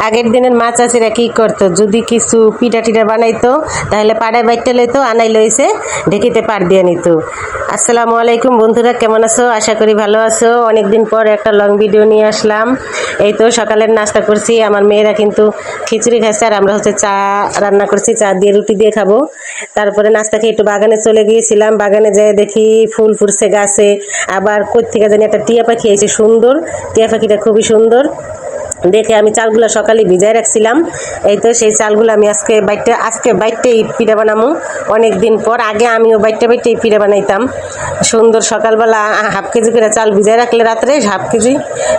আগের দিনের মা চাচিরা কি করতো, যদি কিছু পিঠা টিঠা বানাইতো তাহলে পাড়ায় বাইটটা লইতো, আনাই লইছে ঢেকিতে পাড় দিয়ে নিত। আসসালামু আলাইকুম বন্ধুরা, কেমন আছো? আশা করি ভালো আছো। অনেকদিন পর একটা লং ভিডিও নিয়ে আসলাম। এই তো সকালের নাস্তা করছি, আমার মেয়েরা কিন্তু খিচুড়ি খাইছে আর আমরা হচ্ছে চা রান্না করছি, চা দিয়ে রুটি দিয়ে খাবো। তারপরে নাস্তা খেয়ে একটু বাগানে চলে গিয়েছিলাম, বাগানে যেয়ে দেখি ফুল ফুটছে গাছে। আবার কই থেকে জানি একটা টিয়া পাখি এসে, সুন্দর টিয়া পাখিটা, খুবই সুন্দর দেখে আমি চালগুলো সকালে ভিজায় রাখছিলাম। এই তো সেই চালগুলো আমি আজকে বাইটে পিঠা বানাবো। অনেক দিন পর, আগে আমিও বাইটে পিঠা বানাইতাম। সুন্দর সকালবেলা হাফ কেজি করে চাল ভিজায় রাখলে রাত্রে হাফ কেজি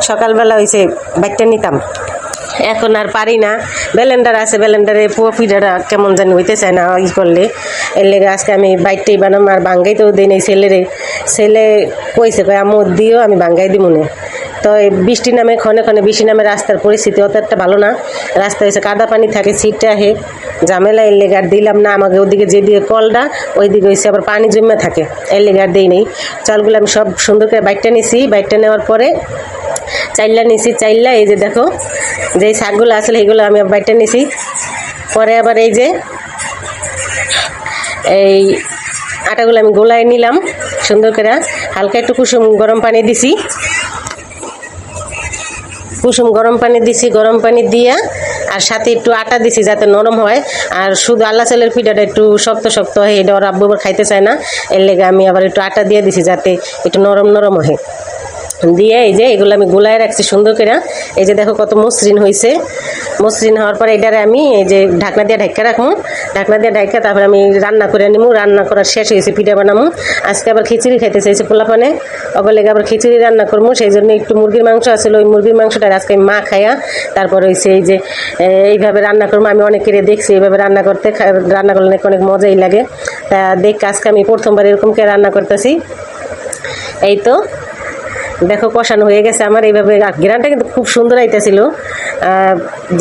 সকালবেলা হয়েছে বাইটটা নিতাম। এখন আর পারি না, ব্লেন্ডার আছে, ব্লেন্ডারে পুয়ো পিঠাটা কেমন জানি হইতে চায় না ই করলে। এর লেগে আজকে আমি বাইটটাই বানাম। আর বাঙ্গাইতেও দিই নেই, ছেলে কইছে কয় আম্মু দিও, আমি বাঙ্গাই দিব না। তো বৃষ্টি নামে, ক্ষণে ক্ষণে বৃষ্টি নামে, রাস্তার পরিস্থিতি অত একটা ভালো না। রাস্তা হয়েছে কাদা পানি থাকে, সিটটা আহে ঝামেলা। এর লেগে আর দিলাম না। আমাকে ওদিকে যেদিকে কলটা ওই দিকে হয়েছে আবার পানি জমে থাকে, এর লেগে আর দিই নেই। চালগুলো আমি সব সুন্দর করে বাইটটা নিছি। বাইটটা নেওয়ার পরে চাইল্লা নিছি, চাইল্লা এই যে দেখো যেই শাকগুলো আসলে এইগুলো আমি বাইটটা নিছি। পরে আবার এই যে এই আটাগুলো আমি গোলায় নিলাম সুন্দর করে। হালকা একটু কুসুম গরম পানি দিছি, গরম পানি দিয়া আর সাথে একটু আটা দিছি যাতে নরম হয়। আর শুধু আল্লাহ চালের পিঠাটা একটু শক্ত শক্ত হয়, এটা ওর আব্বু আবার খাইতে চায় না, এর লেগে আমি আবার একটু আটা দিয়ে দিছি যাতে একটু নরম নরম হয়। দিয়ে এই যে এগুলো আমি গোলায় রাখছি সুন্দর করে। এই যে দেখো কত মসৃণ হয়েছে। মসৃণ হওয়ার পরে এটারে আমি এই যে ঢাকনা দিয়ে ঢাকা রাখবো। ঢাকনা দিয়ে ঢাকা তারপরে আমি রান্না করে নিবো। রান্না করার শেষ হয়েছে, পিঠা বানাবো। আজকে আবার খিচুড়ি খাইতে চাইছে পোলাপানে, ওগুলোকে আবার খিচুড়ি রান্না করবো। সেই জন্য একটু মুরগির মাংস আসলে ওই মুরগির মাংসটা আজকে মা খায়া তারপর হয়েছে এই যে এইভাবে রান্না করবো। আমি অনেকের দেখছি এইভাবে রান্না করতে, রান্না করলে অনেক মজাই লাগে। তা দেখ আজকে আমি প্রথমবার এরকম করে রান্না করতেছি। এই তো দেখো কষানো হয়ে গেছে আমার এইভাবে। ঘ্রাণটা কিন্তু খুব সুন্দর আইতেছিল,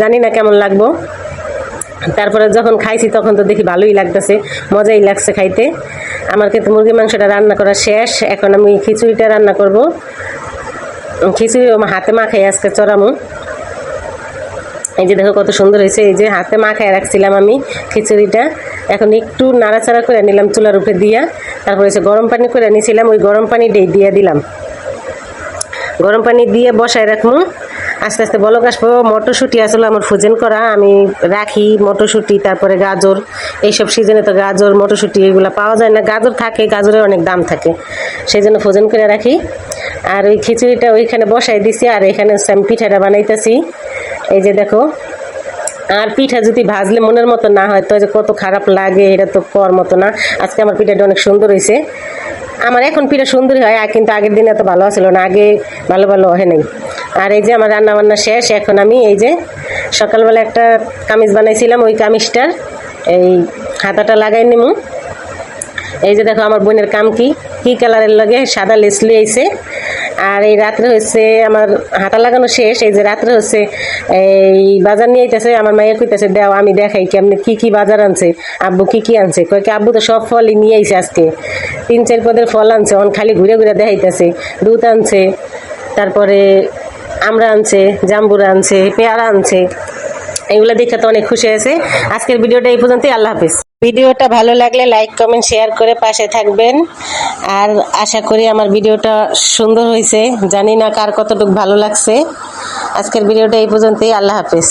জানি না কেমন লাগবো। তারপরে যখন খাইছি তখন তো দেখি ভালোই লাগতেছে, মজাই লাগছে খাইতে। আমার কিন্তু মুরগির মাংসটা রান্না করা শেষ। এখন আমি খিচুড়িটা রান্না করব। খিচুড়ি হাতে মাখাই আজকে চড়ামো। এই যে দেখো কত সুন্দর হয়েছে। এই যে হাতে মাখায় রাখছিলাম আমি খিচুড়িটা, এখন একটু নাড়াচাড়া করে নিলাম চুলার উপরে দিয়া। তারপরে হচ্ছে গরম পানি করে নিয়েছিলাম, ওই গরম পানি দিয়ে দিলাম। গরম পানি দিয়ে বসায় রাখবো, আস্তে আস্তে বলক আসবো। মটরশুঁটি আসলে আমার ফ্রোজেন করা আমি রাখি, মটরশুঁটি তারপরে গাজর। এইসব সিজনে তো গাজর মটরশুঁটি এগুলো পাওয়া যায় না, গাজর থাকে, গাজরের অনেক দাম থাকে, সেই জন্য ফ্রোজেন করে রাখি। আর ওই খিচুড়িটা ওইখানে বসাই দিছি, আর এখানে আমি পিঠাটা বানাইতেছি। এই যে দেখো, আর পিঠা যদি ভাজলে মনের মতো না হয় তো যে কত খারাপ লাগে, এটা তো কর মতো না। আজকে আমার পিঠাটা অনেক সুন্দর হয়েছে। আমার এখন পিঠা সুন্দরই হয়, কিন্তু আগের দিনে এত ভালো ছিল না, আগে ভালো হয় নাই। আর এই যে আমার রান্না বান্না শেষ। এখন আমি এই যে সকালবেলা একটা কামিজ বানাইছিলাম, ওই কামিজটার এই হাতাটা লাগাই নিব। এই যে দেখো আমার বোনের কাম কি কালারের লাগে, সাদা লেস লিয়েছে। আর এই রাত্রে হচ্ছে আমার হাতা লাগানো শেষ। এই যে রাত্রে হচ্ছে এই বাজার নিয়ে আইতেছে, আমার মায়ের কইতেছে দেও আমি দেখাই কেমনি কি বাজার আনছে, আব্বু কি আনছে। কয় কি আব্বু তো সব ফলই নিয়ে আইছে, আজকে 3-4 পদের ফল আনছে, অন খালি ঘুরে ঘুরে দেখাইতেছে। দুধ আনছে, তারপরে আমরা আনছে, জাম্বুরা আনছে, পেয়ারা আনছে। এগুলো দেখে তো অনেক খুশি হয়েছে। আজকের ভিডিওটা এই পর্যন্তই, আল্লাহ হাফিজ। ভিডিওটা ভালো লাগলে লাইক কমেন্ট শেয়ার করে পাশে থাকবেন। আর আশা করি আমার ভিডিওটা সুন্দর হয়েছে, জানি না কার কতটুকু ভালো লাগছে। আজকের ভিডিওটা এই পর্যন্তই, আল্লাহ হাফিজ।